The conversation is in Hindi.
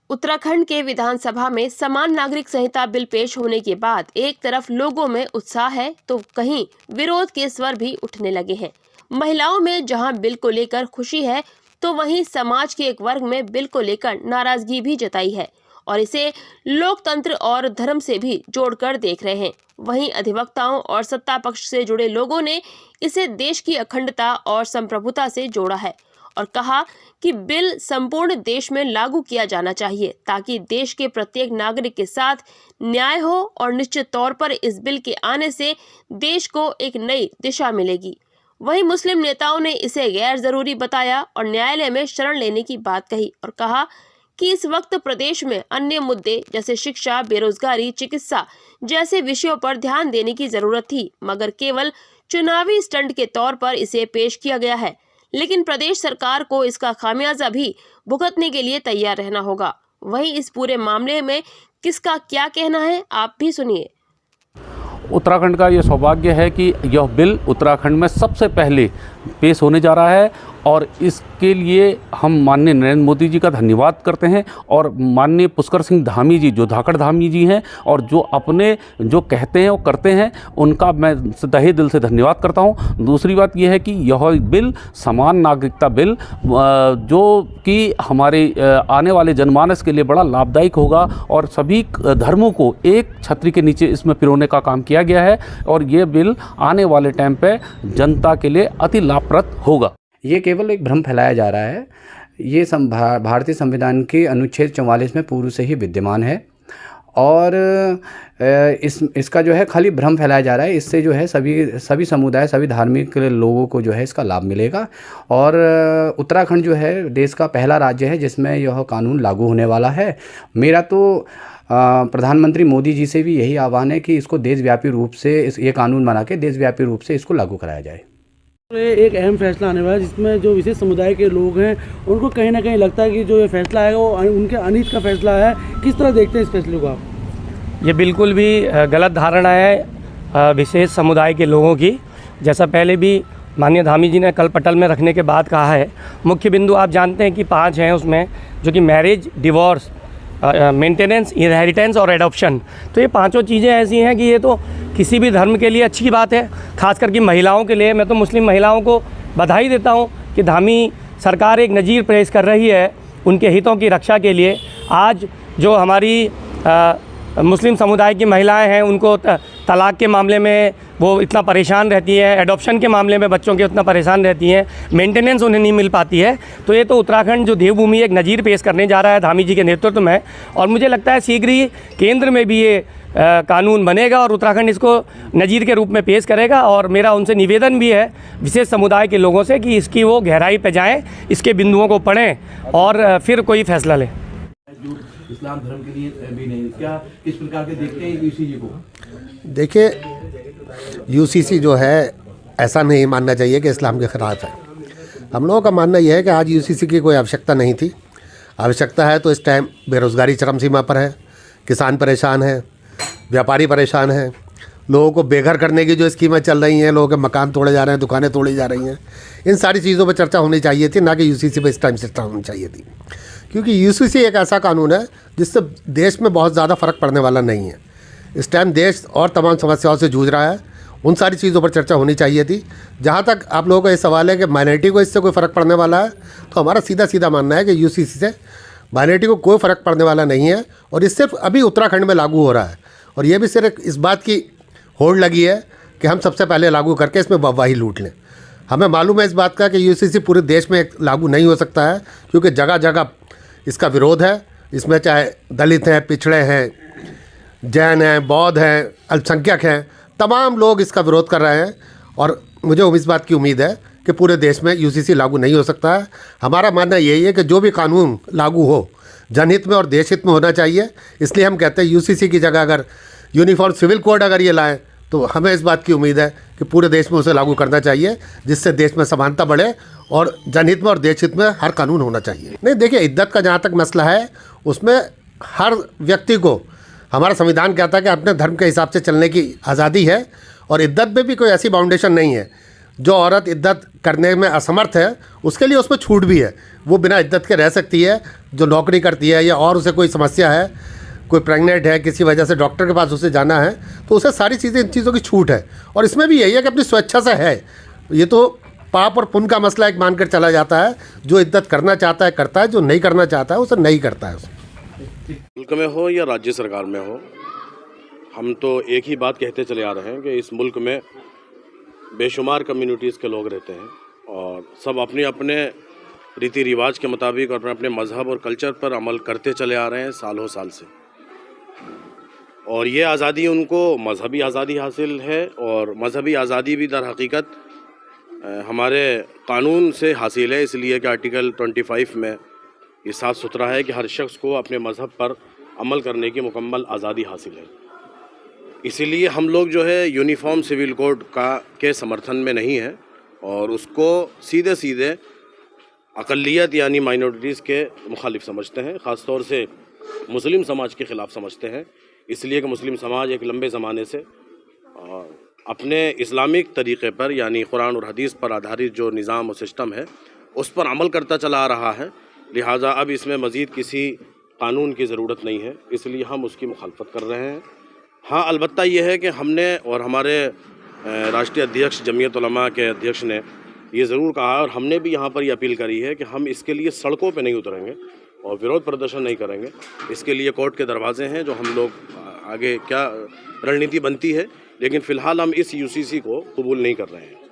उत्तराखंड के विधानसभा में समान नागरिक संहिता बिल पेश होने के बाद एक तरफ लोगों में उत्साह है तो कहीं विरोध के स्वर भी उठने लगे हैं। महिलाओं में जहां बिल को लेकर खुशी है तो वहीं समाज के एक वर्ग में बिल को लेकर नाराजगी भी जताई है और इसे लोकतंत्र और धर्म से भी जोड़कर देख रहे हैं। वहीं अधिवक्ताओं और सत्ता पक्ष से जुड़े लोगों ने इसे देश की अखंडता और संप्रभुता से जोड़ा है और कहा कि बिल संपूर्ण देश में लागू किया जाना चाहिए ताकि देश के प्रत्येक नागरिक के साथ न्याय हो और निश्चित तौर पर इस बिल के आने से देश को एक नई दिशा मिलेगी। वहीं मुस्लिम नेताओं ने इसे गैर जरूरी बताया और न्यायालय में शरण लेने की बात कही और कहा कि इस वक्त प्रदेश में अन्य मुद्दे जैसे शिक्षा, बेरोजगारी, चिकित्सा जैसे विषयों पर ध्यान देने की जरूरत थी, मगर केवल चुनावी स्टंट के तौर पर इसे पेश किया गया है। लेकिन प्रदेश सरकार को इसका खामियाजा भी भुगतने के लिए तैयार रहना होगा। वहीं इस पूरे मामले में किसका क्या कहना है, आप भी सुनिए। उत्तराखंड का ये सौभाग्य है कि यह बिल उत्तराखंड में सबसे पहले पेश होने जा रहा है और इसके लिए हम माननीय नरेंद्र मोदी जी का धन्यवाद करते हैं और माननीय पुष्कर सिंह धामी जी जो धाकड़ धामी जी हैं और जो अपने जो कहते हैं वो करते हैं, उनका मैं तहे दिल से धन्यवाद करता हूं। दूसरी बात यह है कि यह बिल समान नागरिकता बिल जो कि हमारे आने वाले जनमानस के लिए बड़ा लाभदायक होगा और सभी धर्मों को एक छतरी के नीचे इसमें पिरोने का काम किया गया है और ये बिल आने वाले टाइम पे जनता के लिए अति लाभप्रद होगा। ये केवल एक भ्रम फैलाया जा रहा है। ये भारतीय संविधान के अनुच्छेद 44 में पूर्व से ही विद्यमान है और इसका जो है खाली भ्रम फैलाया जा रहा है। इससे जो है सभी समुदाय, सभी धार्मिक लोगों को जो है इसका लाभ मिलेगा और उत्तराखंड जो है देश का पहला राज्य है जिसमें यह कानून लागू होने वाला है। मेरा तो प्रधानमंत्री मोदी जी से भी यही आह्वान है कि इसको देशव्यापी रूप से ये कानून बना के देशव्यापी रूप से इसको लागू कराया जाए। एक अहम फैसला आने वाला है जिसमें जो विशेष समुदाय के लोग हैं उनको कहीं ना कहीं लगता है कि जो ये फैसला है वो उनके अनित का फैसला है। किस तरह देखते हैं इस फैसले को आप? ये बिल्कुल भी गलत धारणा है विशेष समुदाय के लोगों की। जैसा पहले भी माननीय धामी जी ने कल पटल में रखने के बाद कहा है, मुख्य बिंदु आप जानते हैं कि 5 हैं उसमें, जो कि मैरिज, डिवोर्स, मेंटेनेंस, इनहेरिटेंस और एडॉप्शन। तो ये 5 चीज़ें ऐसी हैं कि ये तो किसी भी धर्म के लिए अच्छी बात है, खास करके महिलाओं के लिए। मैं तो मुस्लिम महिलाओं को बधाई देता हूँ कि धामी सरकार एक नज़ीर पेश कर रही है उनके हितों की रक्षा के लिए। आज जो हमारी मुस्लिम समुदाय की महिलाएं हैं उनको तलाक के मामले में वो इतना परेशान रहती हैं, एडॉप्शन के मामले में बच्चों के उतना परेशान रहती हैं, मेंटेनेंस उन्हें नहीं मिल पाती है। तो ये तो उत्तराखंड जो देवभूमि एक नज़ीर पेश करने जा रहा है धामी जी के नेतृत्व में और मुझे लगता है शीघ्र ही केंद्र में भी ये कानून बनेगा और उत्तराखंड इसको नज़ीर के रूप में पेश करेगा। और मेरा उनसे निवेदन भी है विशेष समुदाय के लोगों से कि इसकी वो गहराई पे जाएँ, इसके बिंदुओं को पढ़ें और फिर कोई फैसला लें। इस्लाम धर्म के लिए भी नहीं, क्या किस प्रकार के देखते हैं यूसीसी को? देखिए, यूसीसी जो है ऐसा नहीं मानना चाहिए कि इस्लाम के ख़िलाफ़ है। हम लोगों का मानना यह है कि आज यूसीसी की कोई आवश्यकता नहीं थी। आवश्यकता है तो इस टाइम बेरोज़गारी चरम सीमा पर है, किसान परेशान है, व्यापारी परेशान है, लोगों को बेघर करने की जो स्कीमें चल रही हैं, लोगों के मकान तोड़े जा रहे हैं, दुकानें तोड़ी जा रही हैं, इन सारी चीज़ों पर चर्चा होनी चाहिए थी, ना कि यूसीसी पर इस टाइम चर्चा होनी चाहिए थी। क्योंकि यूसीसी एक ऐसा कानून है जिससे देश में बहुत ज़्यादा फ़र्क पड़ने वाला नहीं है। इस टाइम देश और तमाम समस्याओं से जूझ रहा है, उन सारी चीज़ों पर चर्चा होनी चाहिए थी। जहाँ तक आप लोगों का ये सवाल है कि माइनॉरिटी को इससे कोई फ़र्क पड़ने वाला है, तो हमारा सीधा मानना है कि यूसीसी से माइनॉरिटी को कोई फ़र्क पड़ने वाला नहीं है और ये सिर्फ अभी उत्तराखंड में लागू हो रहा है और ये भी सिर्फ इस बात की होड़ लगी है कि हम सबसे पहले लागू करके इसमें वाही लूट लें। हमें मालूम है इस बात का कि यूसीसी पूरे देश में लागू नहीं हो सकता है क्योंकि जगह जगह इसका विरोध है। इसमें चाहे दलित हैं, पिछड़े हैं, जैन हैं, बौद्ध हैं, अल्पसंख्यक हैं, तमाम लोग इसका विरोध कर रहे हैं और मुझे इस बात की उम्मीद है कि पूरे देश में यूसीसी लागू नहीं हो सकता है। हमारा मानना यही है कि जो भी कानून लागू हो जनहित में और देशहित में होना चाहिए। इसलिए हम कहते हैं यूसीसी की जगह अगर यूनिफॉर्म सिविल कोड अगर ये लाएँ तो हमें इस बात की उम्मीद है कि पूरे देश में उसे लागू करना चाहिए, जिससे देश में समानता बढ़े और जनहित में और देशहित में हर कानून होना चाहिए। नहीं, देखिए, इद्दत का जहाँ तक मसला है उसमें हर व्यक्ति को हमारा संविधान कहता है कि अपने धर्म के हिसाब से चलने की आज़ादी है और इद्दत में भी कोई ऐसी बाउंडेशन नहीं है जो औरत इद्दत करने में असमर्थ है उसके लिए उसमें छूट भी है, वो बिना इद्दत के रह सकती है। जो नौकरी करती है या और उसे कोई समस्या है, कोई प्रेग्नेंट है, किसी वजह से डॉक्टर के पास उसे जाना है, तो उसे सारी चीज़ें, इन चीज़ों की छूट है। और इसमें भी यही है कि अपनी स्वेच्छा से है। ये तो पाप और पुण्य का मसला एक मानकर चला जाता है। जो इद्दत करना चाहता है करता है, जो नहीं करना चाहता है उसे नहीं करता है। मुल्क में हो या राज्य सरकार में हो, हम तो एक ही बात कहते चले आ रहे हैं कि इस मुल्क में बेशुमार कम्युनिटीज़ के लोग रहते हैं और सब अपने अपने रीति रिवाज के मुताबिक और अपने अपने मज़हब और कल्चर पर अमल करते चले आ रहे हैं सालों साल से। और ये आज़ादी उनको मज़हबी आज़ादी हासिल है और मज़हबी आज़ादी भी दर हकीकत हमारे कानून से हासिल है, इसलिए कि आर्टिकल 25 में ये साफ सुथरा है कि हर शख्स को अपने मज़हब पर अमल करने की मुकम्मल आज़ादी हासिल है। इसीलिए हम लोग जो है यूनिफॉर्म सिविल कोड के समर्थन में नहीं है और उसको सीधे सीधे अक़लियत यानी माइनॉरिटीज़ के मुखालिफ समझते हैं, ख़ास तौर से मुस्लिम समाज के ख़िलाफ़ समझते हैं। इसलिए कि मुस्लिम समाज एक लंबे ज़माने से अपने इस्लामिक तरीक़े पर यानी कुरान और हदीस पर आधारित जो निज़ाम और सिस्टम है उस पर अमल करता चला आ रहा है। लिहाजा अब इसमें मज़ीद किसी कानून की ज़रूरत नहीं है, इसलिए हम उसकी मुखालफत कर रहे हैं। हाँ, अलबत्ता ये है कि हमने और हमारे राष्ट्रीय अध्यक्ष जमीयत उलमा के अध्यक्ष ने ये ज़रूर कहा और हमने भी यहाँ पर ये अपील करी है कि हम इसके लिए सड़कों पे नहीं उतरेंगे और विरोध प्रदर्शन नहीं करेंगे। इसके लिए कोर्ट के दरवाजे हैं, जो हम लोग आगे क्या रणनीति बनती है, लेकिन फ़िलहाल हम इस यूसीसी को कबूल नहीं कर रहे हैं।